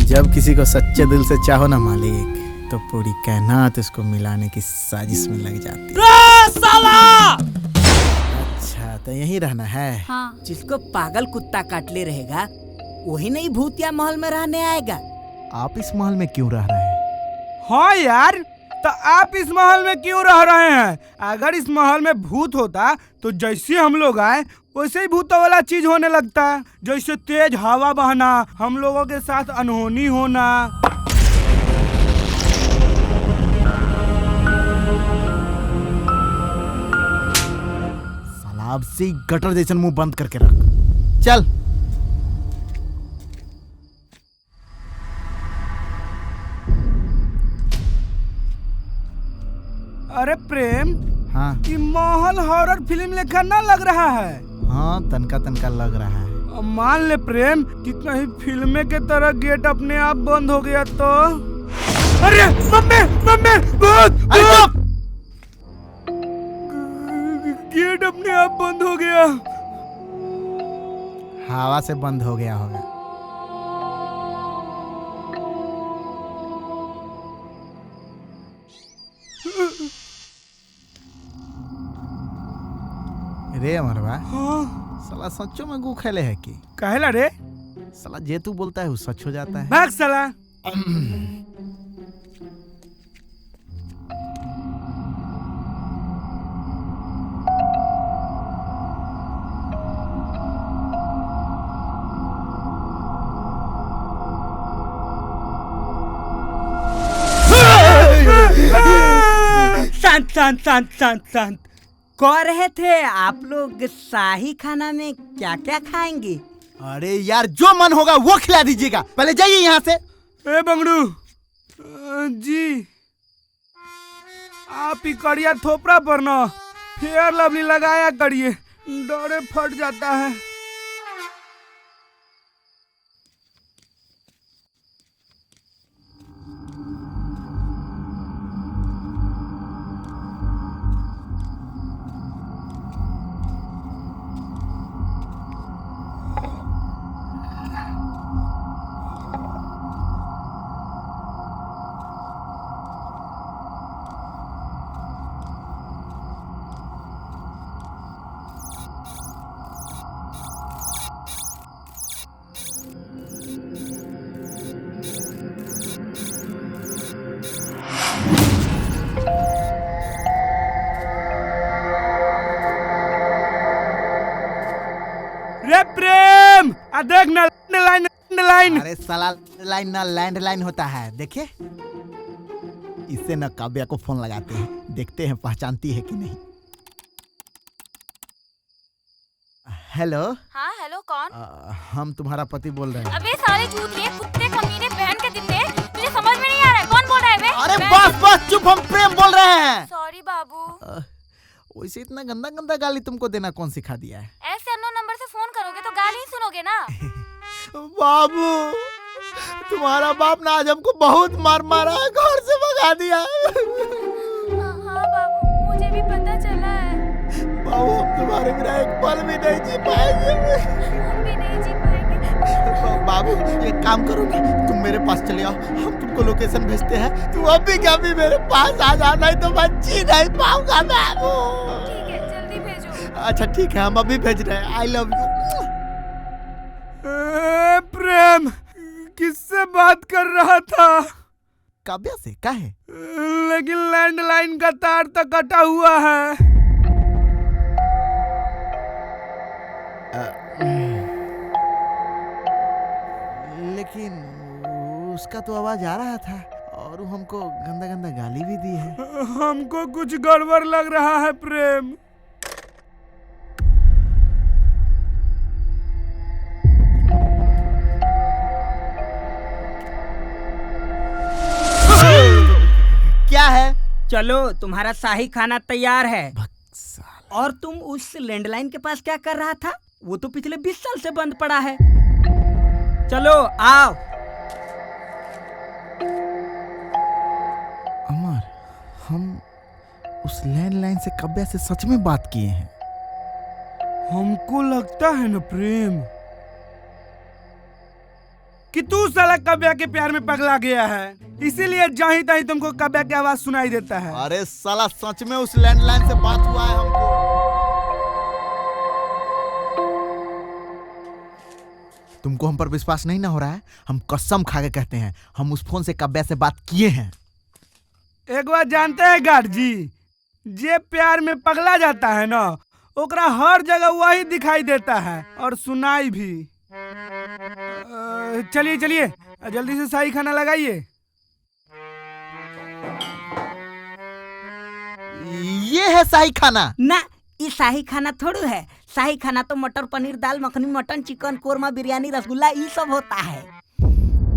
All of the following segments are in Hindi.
जब किसी को सच्चे दिल से चाहो ना मालिक, तो पूरी कायनात उसको मिलाने की साजिश में लग जाती है। साला! अच्छा तो यहीं रहना है? हाँ। जिसको पागल कुत्ता काट ले रहेगा वही नहीं भूतिया महल में रहने आएगा। आप इस महल में क्यों रह रहे हैं? हाँ यार, तो आप इस महल में क्यों रह रहे हैं? अगर इस महल में भूत होता तो जैसे हम लोग आए वैसे ही भूतों वाला चीज होने लगता, जैसे तेज हवा बहना, हम लोगों के साथ अनहोनी होना। सलाब से गटर जैसन मुंह बंद करके रख। चल। अरे प्रेम, हाँ ये महल हॉरर फिल्म लेखा ना लग रहा है? हाँ, तनका तनका लग रहा है। अब मान ले प्रेम कि कहीं फिल्म के तरह गेट अपने आप बंद हो गया तो? अरे मम्मी मम्मी, भूत! अरे चुप! गेट अपने आप बंद हो गया। हवा से बंद हो गया होगा। रे अमरवा, हाँ, साला सच्चो में गु खेले है कि? कहला रे? साला जे तू बोलता है वो सच हो जाता है। भाग साला। शांत शांत शांत शांत शांत। कह रहे थे आप लोग शाही खाना में क्या क्या खाएंगे? अरे यार, जो मन होगा वो खिला दीजिएगा। पहले जाइए यहाँ से। ए बंगड़ू जी, आप ही कड़िया थोपड़ा पर ना फेयर लवली लगाया करिए, डरे फट जाता है। रे प्रेम, आ देख ना लाइन। अरे साला लाइन ना लैंडलाइन होता है, देखिए। इससे न काव्या को फोन लगाते हैं, देखते हैं पहचानती है कि नहीं। हेलो। हाँ हेलो, कौन? हम तुम्हारा पति बोल रहे हैं। अबे साले चूतिए, कुत्ते, कमीने, बहन के दिन्ने, तुझे समझ में नहीं आ रहा है कौन बोल रहा है बे? अरे बस चुप, हम प्रेम बोल रहे हैं। सॉरी बाबू। वैसे इतना गंदा गंदा गाली तुमको देना कौन सिखा दिया है? ऐसे अननोन नंबर से फोन करोगे तो गाली ही सुनोगे ना। बाबू, तुम्हारा बाप ना आज हमको बहुत मार मारा, घर से भगा दिया। हाँ बाबू, मुझे भी पता चला है। बाबू, हम तुम्हारे बिना एक पल भी नहीं जी पाएंगे। हम भी नहीं जी पाएंगे। बाबू, एक काम करो ना, तुम मेरे पास चले आओ, हम तुमको लोकेशन भेजते हैं। तू अभी क्या भी मेरे पास आ जाओ, नहीं तो मैं जी नहीं पाऊंगा बाबू। ठीक है, जल्दी भेजो। अच्छा ठीक है, हम अभी भेज रहे हैं। I love you. प्रेम, किससे बात कर रहा था? काव्या से? काहे? लेकिन लैंडलाइन का तार तो कटा हुआ है। लेकिन उसका तो आवाज आ रहा था और वो हमको गंदा गंदा गाली भी दी है। हमको कुछ गड़बड़ लग रहा है प्रेम। क्या है? चलो, तुम्हारा शाही खाना तैयार है। और तुम उस लैंडलाइन के पास क्या कर रहा था? वो तो पिछले 20 साल से बंद पड़ा है। चलो आओ। अमर, हम उस लैंडलाइन से काव्या से सच में बात किए हैं। हमको लगता है ना प्रेम, कि तू साला कव्या के प्यार में पगला गया है, इसीलिए जहीं तहीं तुमको कव्या की आवाज सुनाई देता है। अरे साला सच में उस लैंडलाइन से बात हुआ है हमको। तुमको हम पर विश्वास नहीं ना हो रहा है? हम कसम खा के कहते हैं, हम उस फोन से कव्या से बात किए हैं। एक बात जानते हैं गार्ड जी, जे प्यार में पगला जाता है ना, ओकरा हर जगह वही दिखाई देता है और सुनाई भी। चलिए चलिए जल्दी से शाही खाना लगाइए। ये है शाही खाना ना, ये शाही खाना थोड़ी है। शाही खाना तो मटर पनीर दाल मखनी मटन चिकन कोरमा बिरयानी रसगुल्ला ये सब होता है।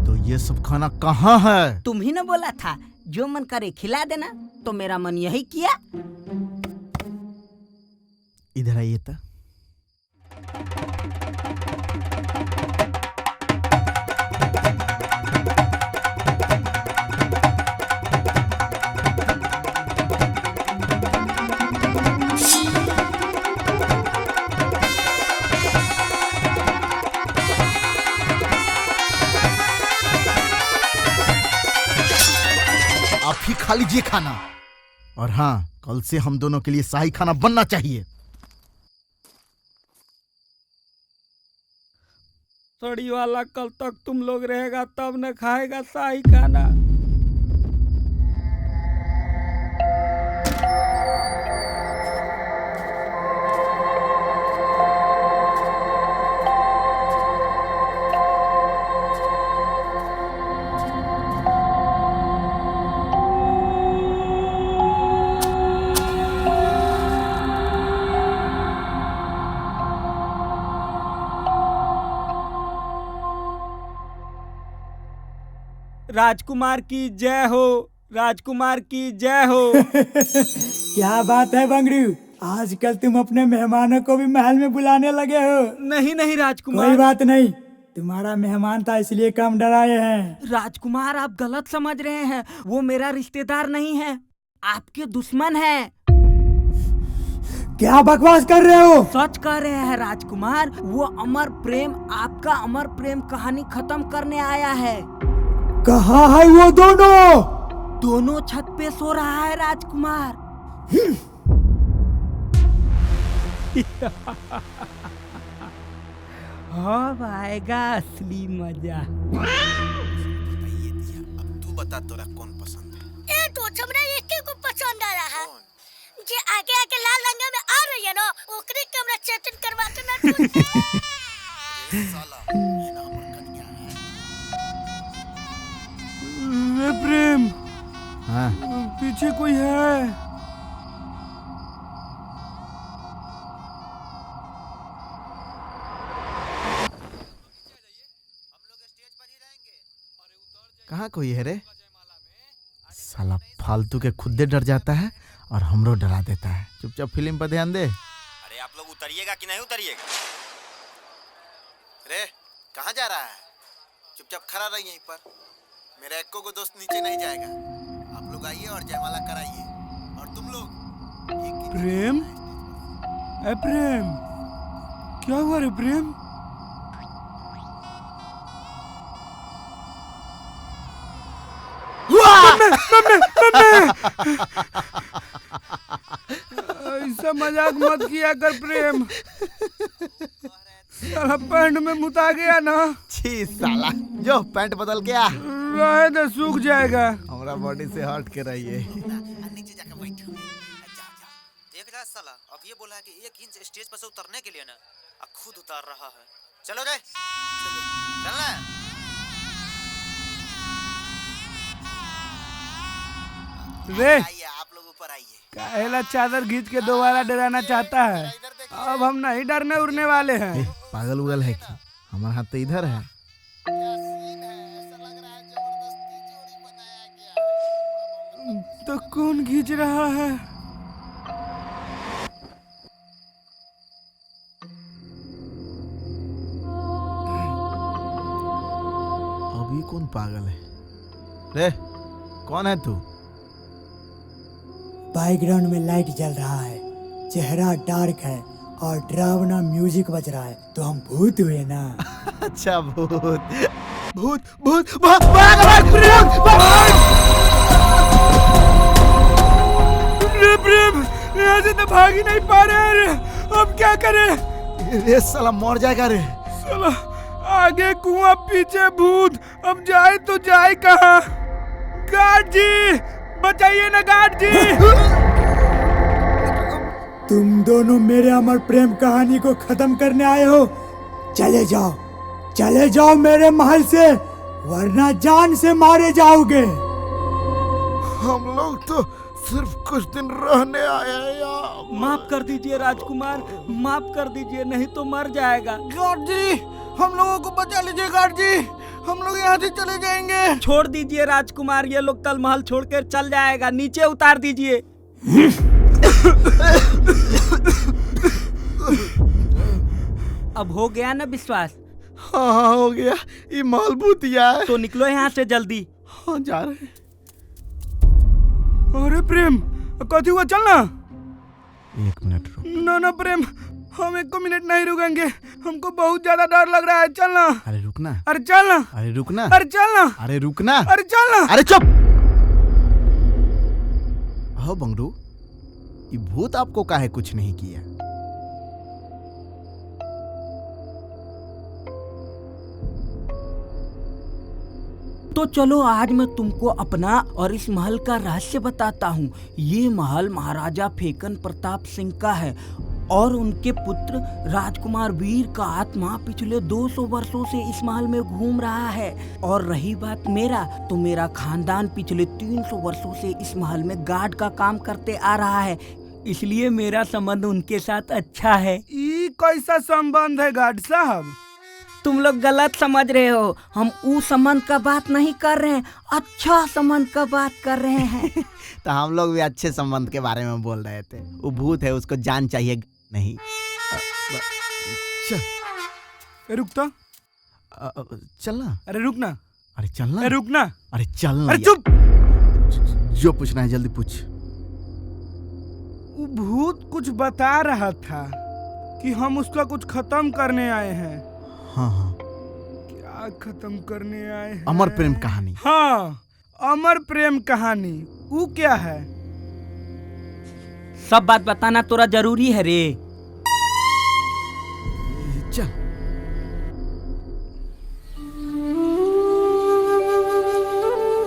तो ये सब खाना कहाँ है? तुम ही ने बोला था जो मन करे खिला देना, तो मेरा मन यही किया। इधर आइए तो। आप ही खा लीजिए खाना, और हाँ, कल से हम दोनों के लिए शाही खाना बनना चाहिए। सड़ी वाला कल तक तुम लोग रहेगा तब न खाएगा शाही खाना। राजकुमार की जय हो, राजकुमार की जय हो। क्या बात है बंगड़ू, आजकल तुम अपने मेहमानों को भी महल में बुलाने लगे हो। नहीं नहीं राजकुमार, कोई बात नहीं, तुम्हारा मेहमान था इसलिए कम डराए हैं। राजकुमार आप गलत समझ रहे हैं, वो मेरा रिश्तेदार नहीं है, आपके दुश्मन है। क्या बकवास कर रहे हो? सच कह रहे हैं राजकुमार, वो अमर प्रेम, आपका अमर प्रेम कहानी खत्म करने आया है। कहाँ है वो दोनों? दोनों छत पे सो रहा है राजकुमार। अब आएगा असली मजा। अब तू बता तोरा कौन पसंद है? ए तो हमरा एके को पसंद आ रहा है। जे आगे आगे लाल रंग में आ रही है ना, ओकरे कैमरा चेतन करवाते ना तू। साला ये ना हमर कन्या है। वे प्रेम, हाँ, पीछे कोई है? कहाँ कोई है रे? साला फालतू के खुद दे डर जाता है और हमरो डरा देता है। चुपचाप फिल्म पर ध्यान दे। अरे आप लोग उतरिएगा कि नहीं उतरिएगा? रे कहाँ जा रहा है? चुपचाप खड़ा रहिए यहीं पर। मेरा एक्को को दोस्त नीचे नहीं जाएगा। आप लोग आइए और जयमाला कराइए। और तुम लोग प्रेम, ए प्रेम, क्या हुआ रे प्रेम? ऐसा मजाक मत किया कर प्रेम, साला पैंट में मुता गया ना। छी साला, जो पैंट बदल के आ। रहे तो सूख जाएगा। हमारा बॉडी से हट के रहिए। नीचे जाकर बैठो। देख रहा साला, अब ये बोला है कि 1 इंच स्टेज पर से उतरने के लिए ना, अब खुद उतार रहा है। चलो रे, चलना। रे आइए आप लोग ऊपर आइए। काहेला चादर खींच के दोबारा डराना चाहता है? अब हम नहीं डरने उड़ने वाले हैं। पागल उगल है कि? हमारा हाथ तो इधर है। तो कौन खींच रहा है? अभी कौन पागल है? रे कौन है तू? बैकग्राउंड में लाइट जल रहा है, चेहरा डार्क है और डरावना म्यूजिक बज रहा है, तो हम भूत हुए ना। अच्छा भूत। भूत भूत भाग भाग भाग प्रेम भाग। रे प्रेम, यहाँ से तो भाग ही नहीं पा रहे रे, अब क्या करें? ये साला मर जाएगा रे। साला आगे कुआं पीछे भूत, अब जाए तो जाए कहाँ? गार्ड जी बचाइए ना गार्ड जी। तुम दोनों मेरे अमर प्रेम कहानी को खत्म करने आए हो? चले जाओ मेरे महल से, वरना जान से मारे जाओगे। हम लोग तो सिर्फ कुछ दिन रहने आए हैं यार। माफ कर दीजिए राजकुमार, माफ कर दीजिए, नहीं तो मर जाएगा। गार्ड जी हम लोगों को बचा लीजिए गार्ड जी, हम लोग यहाँ से चले जाएंगे। छोड़ दीजिए राजकुमार, ये लोग कल महल छोड़कर चल जाएगा, नीचे उतार दीजिए। अब हो गया ना विश्वास? हाँ हो गया, ये माल भूतिया है। तो निकलो यहाँ से जल्दी। हाँ जा रहे हैं। अरे प्रेम कथी हुआ, चलना। 1 मिनट रुक। ना प्रेम, हम 1 मिनट नहीं रुकेंगे, हमको बहुत ज्यादा डर लग रहा है, चलना। अरे रुकना, अरे चलना, अरे रुकना, अरे चलना, अरे रुकना, अरे चलना। अरे चुप। हो बंगरू, ये भूत आपको काहे कुछ नहीं किया? तो चलो आज मैं तुमको अपना और इस महल का रहस्य बताता हूँ। ये महल महाराजा फेकन प्रताप सिंह का है और उनके पुत्र राजकुमार वीर का आत्मा पिछले 200 वर्षों से इस महल में घूम रहा है। और रही बात मेरा, तो मेरा खानदान पिछले 300 वर्षों से इस महल में गार्ड का काम करते आ रहा है, इसलिए मेरा संबंध उनके साथ अच्छा है। ये कैसा संबंध है गार्ड साहब? तुम लोग गलत समझ रहे हो, हम उस संबंध का बात नहीं कर रहे हैं, अच्छा संबंध का बात कर रहे हैं। तो हम लोग भी अच्छे संबंध के बारे में बोल रहे थे। वो भूत है, उसको जान चाहिए नहीं। चल रुकता, चलना। अरे रुकना, अरे चलना, अरे रुकना, अरे चलना। अरे चुप। जो पूछना है जल्दी पूछ। वो भूत कुछ बता रहा था कि हम उसका कुछ खत्म करने आए हैं। हाँ हाँ, क्या खत्म करने आए हैं? अमर प्रेम कहानी। हाँ, अमर प्रेम कहानी। वो क्या है? सब बात बताना तोरा जरूरी है रे। चल।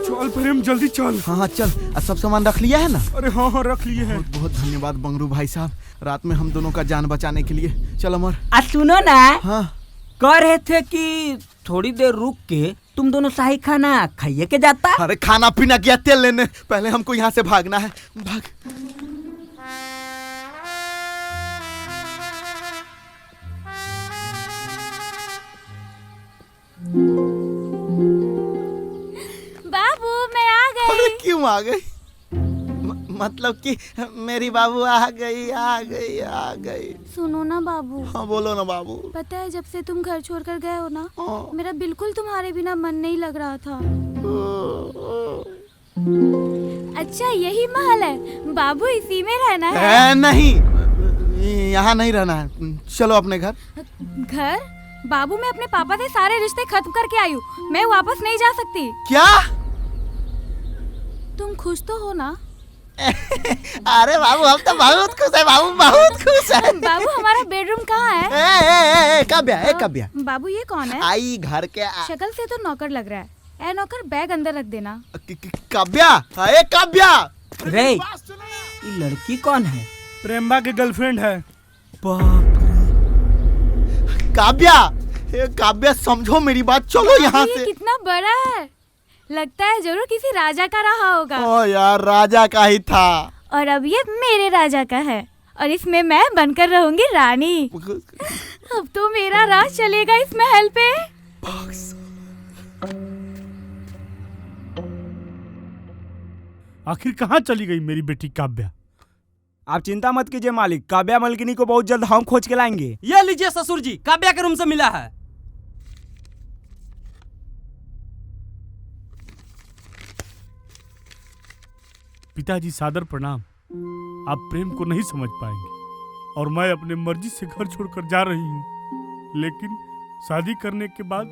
चल प्रेम जल्दी चल। हाँ हाँ चल। सब सामान रख लिया है ना? अरे हाँ हाँ रख लिए हैं। बहुत बहुत धन्यवाद बंगरू भाई साहब, रात में हम दोनों का जान बचाने के लिए। चल अमर। सुनो ना, हाँ कह रहे थे कि थोड़ी देर रुक के तुम दोनों शाही खाना खाइए के जाता। अरे खाना पीना किया, तेल लेने, पहले हमको यहाँ से भागना है। भाग। बाबू मैं आ अरे गई। क्यों आ गई? मतलब कि मेरी बाबू आ गई, आ गई, आ गई। सुनो ना बाबू, हाँ बोलो ना बाबू। पता है जब से तुम घर छोड़कर गए हो ना, हाँ। मेरा बिल्कुल तुम्हारे बिना मन नहीं लग रहा था। अच्छा यही महल है बाबू, इसी में रहना है? नहीं, यहाँ नहीं रहना है, चलो अपने घर। घर? बाबू मैं अपने पापा से सारे रिश्ते खत्म करके आई हूँ, मैं वापस नहीं जा सकती। क्या? तुम खुश तो हो ना? अरे बाबू हम तो बहुत खुश है बाबू, बहुत खुश है। बाबू हमारा बेडरूम कहाँ है? काव्या। बाबू ये कौन है? आई घर के शक्ल से तो नौकर लग रहा है। ए नौकर बैग अंदर रख देना। काव्या, अरे काव्या। रे ये लड़की कौन है? प्रेमबा की गर्लफ्रेंड है। बाप रे। काव्या समझो मेरी बात, चलो यहाँ ये से। कितना बड़ा है, लगता है जरूर किसी राजा का रहा होगा। ओ यार राजा का ही था। और अब ये मेरे राजा का है और इसमें मैं बनकर रहूंगी रानी। अब तो मेरा राज चलेगा इस महल पे। आखिर कहाँ चली गई मेरी बेटी काव्या? आप चिंता मत कीजिए मालिक, काव्या मलकिनी को बहुत जल्द हम खोज के लाएंगे। ये लीजिए ससुर जी, काव्या के रूम से मिला है। पिताजी सादर प्रणाम। आप प्रेम को नहीं समझ पाएंगे और मैं अपने मर्जी से घर छोड़कर जा रही हूँ, लेकिन शादी करने के बाद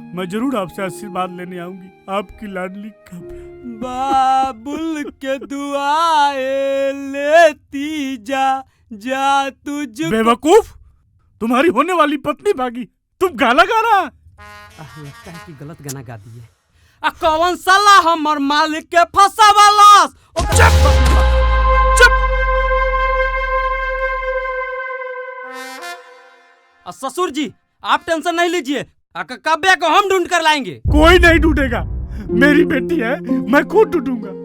मैं जरूर आपसे आशीर्वाद लेने आऊंगी, आपकी लाडली काव्या। बाबुल के दुआए लेती जा जा तुझ। बेवकूफ, तुम्हारी होने वाली पत्नी भागी, तुम गाना गा रहा। लगता है कि गलत गाना गा दिए। कौन साला हमर मालिक के फंसावालास। चुप चुप। ससुर जी आप टेंशन नहीं लीजिए, काव्या को हम ढूंढ कर लाएंगे। कोई नहीं ढूंढेगा, मेरी बेटी है, मैं खुद ढूंढूंगा।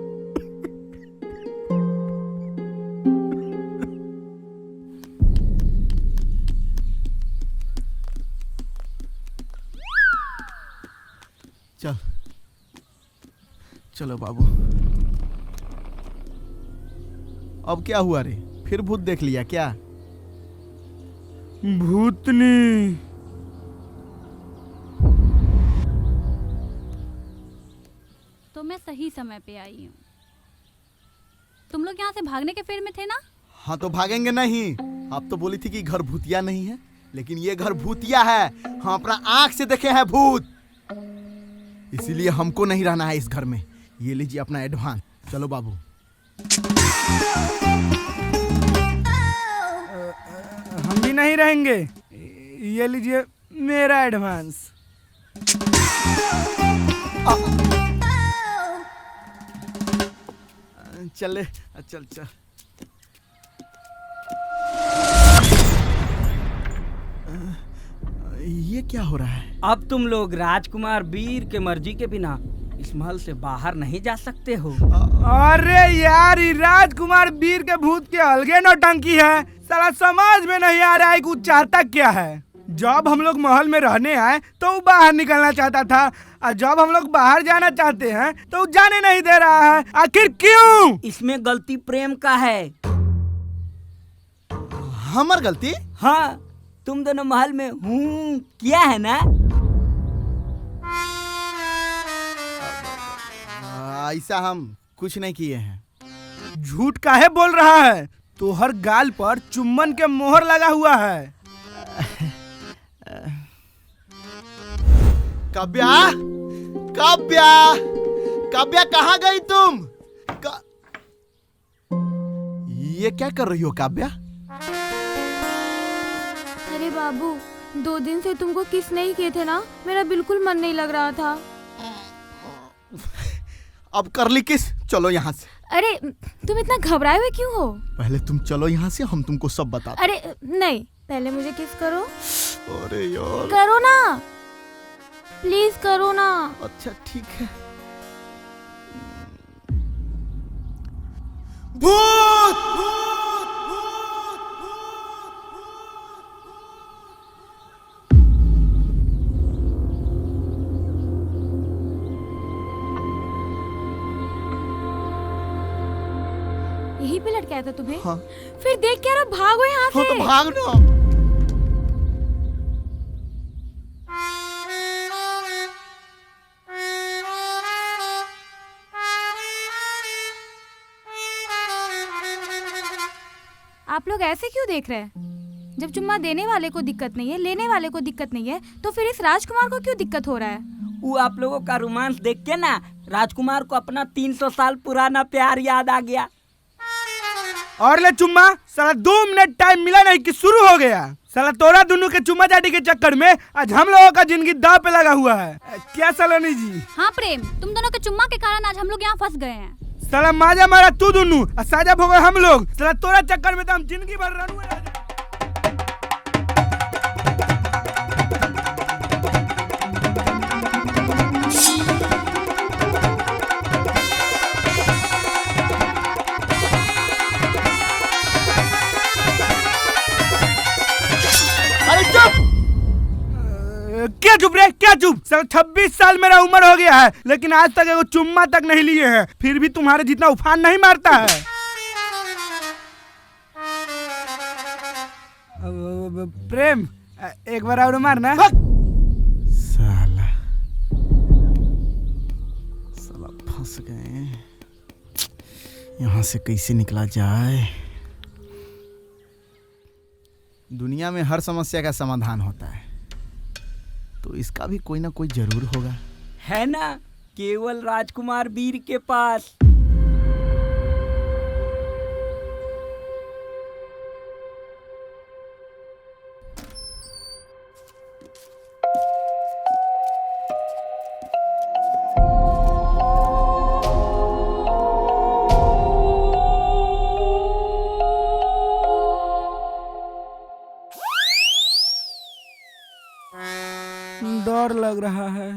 चल चलो बाबू। अब क्या हुआ रे, फिर भूत देख लिया क्या? भूतनी। तो मैं सही समय पे आई हूँ। तुम लोग यहाँ से भागने के फेर में थे ना? हाँ तो भागेंगे नहीं। आप तो बोली थी कि घर भूतिया नहीं है, लेकिन ये घर भूतिया है। हम अपना आंख से देखे हैं भूत, इसीलिए हमको नहीं रहना है इस घर में। ये लीजिए अपना एडवांस। चलो बाबू। हम भी नहीं रहेंगे, ये लीजिए मेरा एडवांस। चले चल चल। ये क्या हो रहा है? अब तुम लोग राजकुमार वीर के मर्जी के बिना इस महल से बाहर नहीं जा सकते हो। अरे यार, ये राजकुमार वीर के भूत के अलगे नौटंकी है। साला समझ में नहीं आ रहा है कि वो चाहता क्या है। जब हम लोग महल में रहने आए तो वो बाहर निकलना चाहता था, और जब हम लोग बाहर जाना चाहते हैं तो वो जाने नहीं दे रहा है। आखिर क्यों? इसमें गलती प्रेम का है। हमार गलती? हाँ, तुम दोनों महल में हूँ किया है ना। ऐसा हम कुछ नहीं किए हैं। झूठ काहे बोल रहा है? तो हर गाल पर चुम्बन के मोहर लगा हुआ है। काव्या, काव्या, काव्या कहाँ गई तुम? ये क्या कर रही हो काव्या? अरे बाबू, 2 दिन से तुमको किस नहीं किए थे ना, मेरा बिल्कुल मन नहीं लग रहा था। अब कर ली किस? चलो यहाँ से। अरे तुम इतना घबराए हुए क्यों हो? पहले तुम चलो यहाँ से, हम तुमको सब बताते। अरे नहीं, पहले मुझे किस करो। अरे यार, करो ना, प्लीज करो ना। अच्छा ठीक है। भूत! यहीं पे लटकाया था तुम्हें? हाँ। फिर देख क्या रहा, भागो यहाँ से। हाँ तो भाग ना। आप लोग ऐसे क्यों देख रहे हैं? जब चुम्मा देने वाले को दिक्कत नहीं है, लेने वाले को दिक्कत नहीं है, तो फिर इस राजकुमार को क्यों दिक्कत हो रहा है? वो आप लोगों का रोमांस देख के ना राजकुमार को अपना 300 साल पुराना प्यार याद आ गया। और ले चुम्मा, साला 2 मिनट टाइम मिला नहीं कि शुरू हो गया। साला तोरा दोनों के चुम्मा चाटी के चक्कर में आज हम लोगों का जिंदगी दांव पे लगा हुआ है। क्या सलोनी जी? हाँ प्रेम, तुम दोनों के चुम्मा के कारण आज हम लोग यहाँ फंस गए हैं। साला माजा मारा तू दोनों और साजा भोगे हम लोग। साला तोरा चक्कर में तो हम जिंदगी भर रन हुए। अरे चुप! क्या चुप रे, क्या चुप? साला 26 साल मेरा उम्र हो गया है, लेकिन आज तक एगो चुम्मा तक नहीं लिए हैं। फिर भी तुम्हारे जितना उफान नहीं मारता है। प्रेम, एक बार और मारना। साला साला फंस गए। यहाँ से कैसे निकला जाए? दुनिया में हर समस्या का समाधान होता है, तो तो इसका भी कोई ना कोई जरूर होगा। है ना, केवल राजकुमार वीर के पास। डर लग रहा है।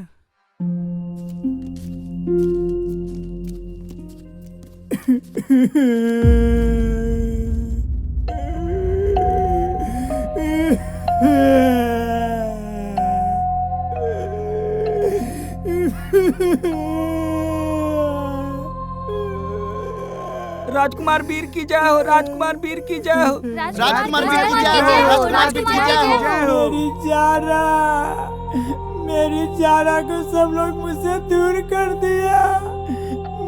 राजकुमार वीर की जय हो, राजकुमार वीर की जय हो। राजकुमार वीर की जय हो, राजकुमार वीर की जय हो। मेरी जारा को सब लोग मुझसे दूर कर दिया।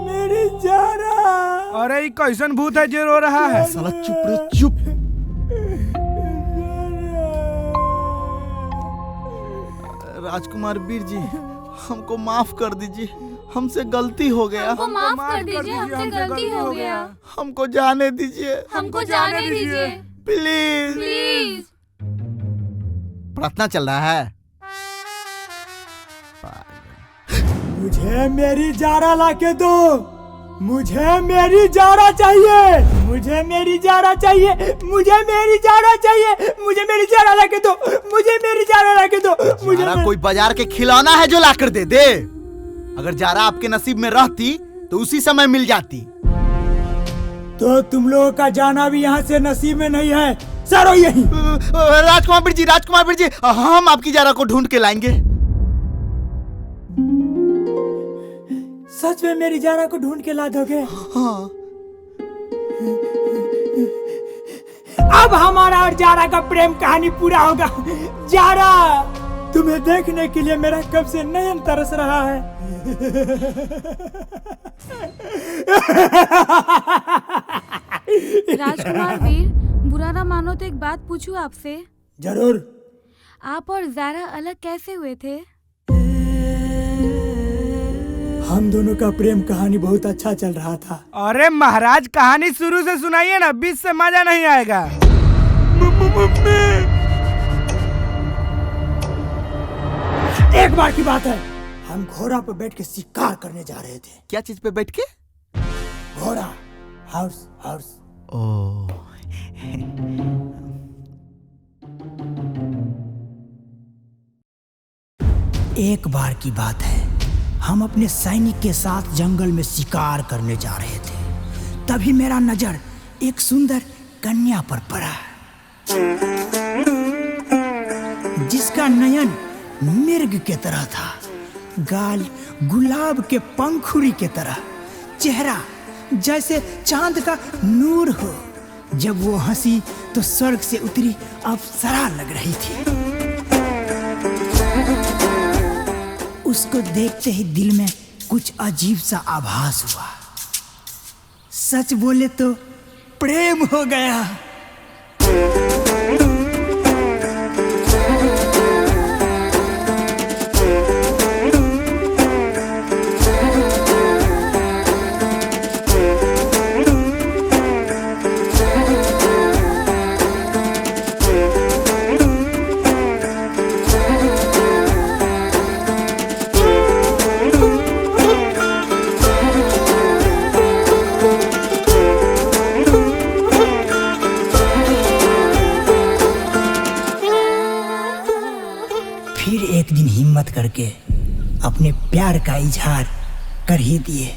मेरी जारा। अरे ये कैसन भूत है जो रो रहा है? साला चुप रे चुप। राजकुमार वीर जी, हमको माफ कर दीजिए, हमसे गलती हो गया। हमको माफ कर दीजिए, हमसे गलती हो गया। हमको जाने दीजिए, हमको जाने दीजिए, प्लीज। प्लीज। प्रार्थना चल रहा है। मुझे मेरी जारा लाके दो। मुझे मेरी जारा चाहिए। मुझे मेरी जारा चाहिए। मुझे मेरी जारा चाहिए। मुझे मेरी जारा लाके दो। मुझे मेरी जारा लाके दो। मुझे कोई बाजार के खिलौना है जो लाकर दे दे? अगर जारा आपके नसीब में रहती तो उसी समय मिल जाती। तो तुम लोगों का जाना भी यहाँ से नसीब में नहीं है। सरो यही। राजकुमार वीर जी, हम आपकी जारा को ढूंढ के लाएंगे। सच में मेरी जारा को ढूंढ के ला दोगे? हाँ। अब हमारा और जारा का प्रेम कहानी पूरा होगा। जारा, तुम्हें देखने के लिए मेरा कब से नयन तरस रहा है। राजकुमार वीर, बुरा ना मानो तो एक बात पूछूं आपसे? जरूर। आप और जारा अलग कैसे हुए थे? हम दोनों का प्रेम कहानी बहुत अच्छा चल रहा था। अरे महाराज, कहानी शुरू से सुनाइए ना, बीच से मजा नहीं आएगा। एक बार की बात है, हम घोड़ा पर बैठ के शिकार करने जा रहे थे। क्या चीज पे बैठ के? घोड़ा। House house. ओह। एक बार की बात है, हम अपने सैनिक के साथ जंगल में शिकार करने जा रहे थे। तभी मेरा नजर एक सुंदर कन्या पर पड़ा, जिसका नयन मिर्ग के तरह था, गाल गुलाब के पंखुड़ी के तरह, चेहरा जैसे चांद का नूर हो। जब वो हंसी तो स्वर्ग से उतरी अप्सरा लग रही थी। उसको देखते ही दिल में कुछ अजीब सा आभास हुआ। सच बोले तो प्रेम हो गया। फिर एक दिन हिम्मत करके अपने प्यार का इजहार कर ही दिए।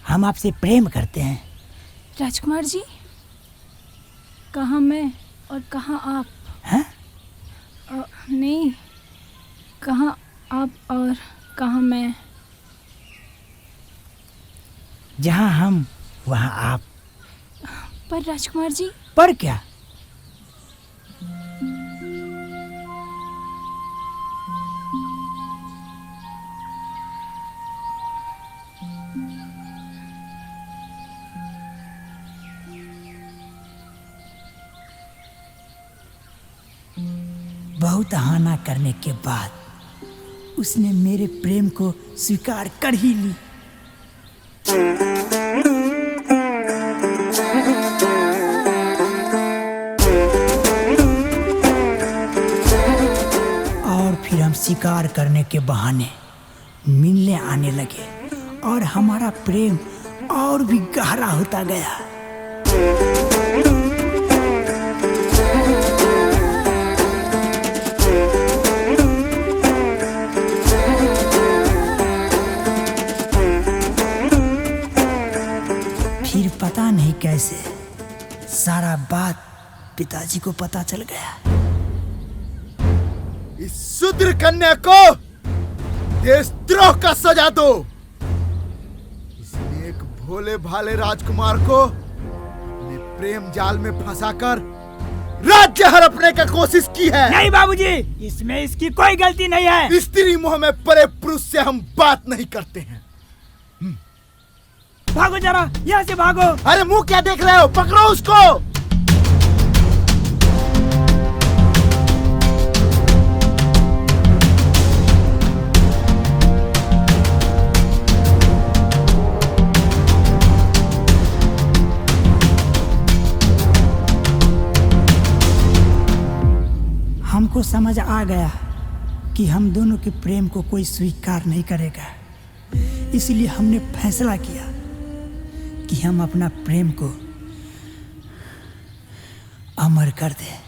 हम आपसे प्रेम करते हैं। राजकुमार जी, कहाँ मैं और कहाँ आप? हैं? नहीं, कहाँ आप और कहाँ मैं? जहाँ हम वहाँ आप। पर राजकुमार जी, पर क्या? बहुत बहाना करने के बाद उसने मेरे प्रेम को स्वीकार कर ही ली। और फिर हम शिकार करने के बहाने मिलने आने लगे और हमारा प्रेम और भी गहरा होता गया। फिर पता नहीं कैसे सारा बात पिताजी को पता चल गया। इस शूद्र कन्या को देशद्रोह का सजा दो। इसने एक भोले भाले राजकुमार को अपने प्रेम जाल में फंसाकर राज्य हड़पने का कोशिश की है। नहीं बाबूजी, इसमें इसकी कोई गलती नहीं है। स्त्री मोह में परे पुरुष से हम बात नहीं करते हैं। भागो जरा, यहाँ से भागो। अरे मुंह क्या देख रहे हो, पकड़ो उसको। हमको समझ आ गया कि हम दोनों के प्रेम को कोई स्वीकार नहीं करेगा, इसलिए हमने फैसला किया कि हम अपना प्रेम को अमर कर दें।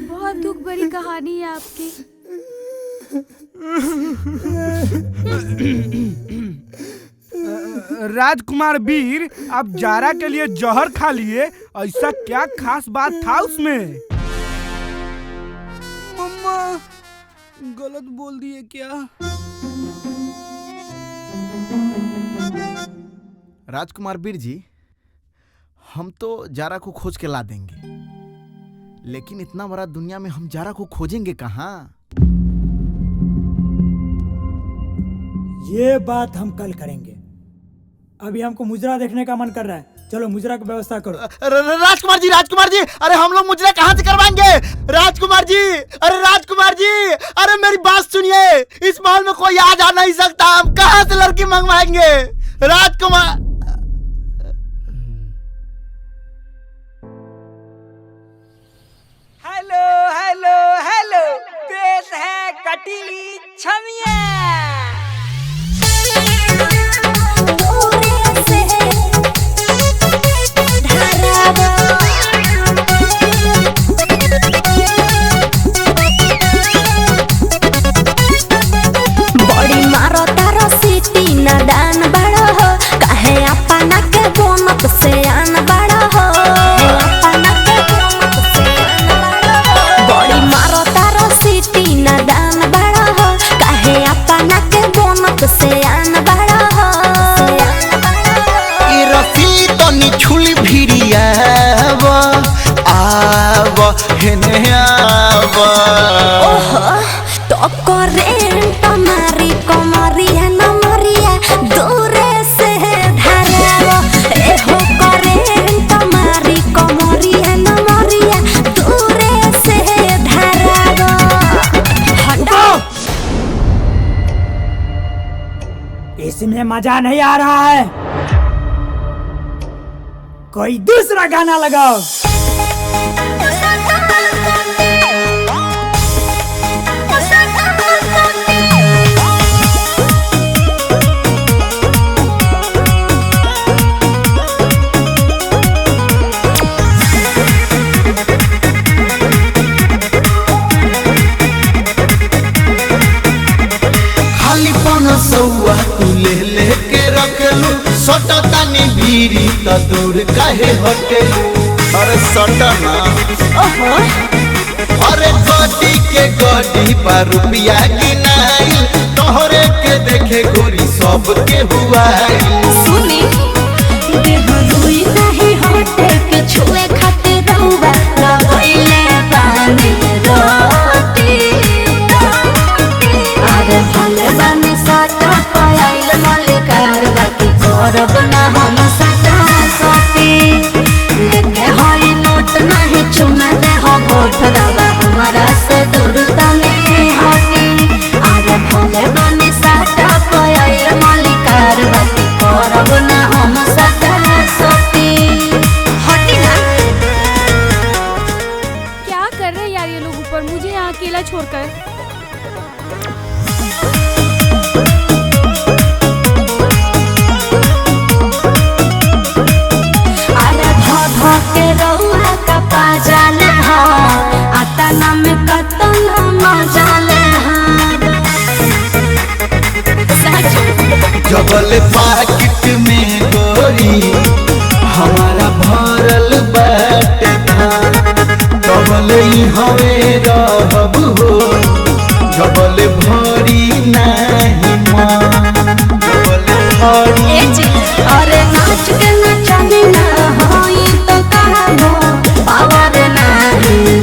बहुत दुख भरी कहानी है आपकी। राजकुमार वीर, आप जारा के लिए जहर खा लिए, ऐसा क्या खास बात था उसमें? मम्मा, गलत बोल दिए क्या? राजकुमार वीर जी, हम तो जारा को खोज के ला देंगे, लेकिन इतना बड़ा दुनिया में हम जारा को खोजेंगे कहाँ? ये बात हम कल करेंगे। अभी हमको मुजरा देखने का मन कर रहा है। चलो मुजरा की व्यवस्था करो। राजकुमार जी, अरे हम लोग मुजरा कहाँ से करवाएंगे? राजकुमार जी, अरे मेरी बात सुनिए। इस महल में कोई आ जा नहीं सकता, हम कहाँ से लड़की मंगवाएंगे? राजकुमार, हेलो हेलो हेलो, पेश है कटीली छमिया। बड़ी मारो तारो सिटी ना दान बड़ा हो, काहे अपना के बोनत से आन बड़ा हो, अपना के बोनत से आन बड़ा हो। बड़ी मारो तारो सिटी ना दान बड़ा हो, काहे अपना के बोनत से आन बड़ा हो। ई रफी तो निछुल भिड़िया आव हेने आव। ओहो, तो करेंट मारी कमरिया नमरिया दूरे से धरावो। एहो करेंट मारी कमरिया नमरिया दूरे से धरावो। हटो। इसमें मजा नहीं आ रहा है, कोई दूसरा गाना लगाओ। तो दूर काहे हटेलू अरे सटना अरे गोटी के गोटी पर रुपया गिनाई तोहरे के देखे गोरी सब के हुआ सुनी देह रुई नहीं हटे के छुए खातिर रहुआ लगइले पानी रोटी अरे भले बनी साटा पायल मलिकार बाकी करब ना हम साटा सोती लेके हई नोट नहीं चुमा दे हो गोठ दबा हमारा से दूर तने हटी अरे भले बनी साटा पायल मलिकार बाकी करब ना हम साटा सोती हटी ना। क्या कर रहे हैं यार ये लोग ऊपर, मुझे यहाँ अकेला छोड़कर। अरे ध के रहुआ का पाजाले हा आता नाम कतन मजाले हा जबल पाकिट में गोरी हमारा भरल बाटे डबल हवे रहब हो जबल भरी नहीं जबल भरी अरे नाच के नचनी ना होई तो कहां पावर नहीं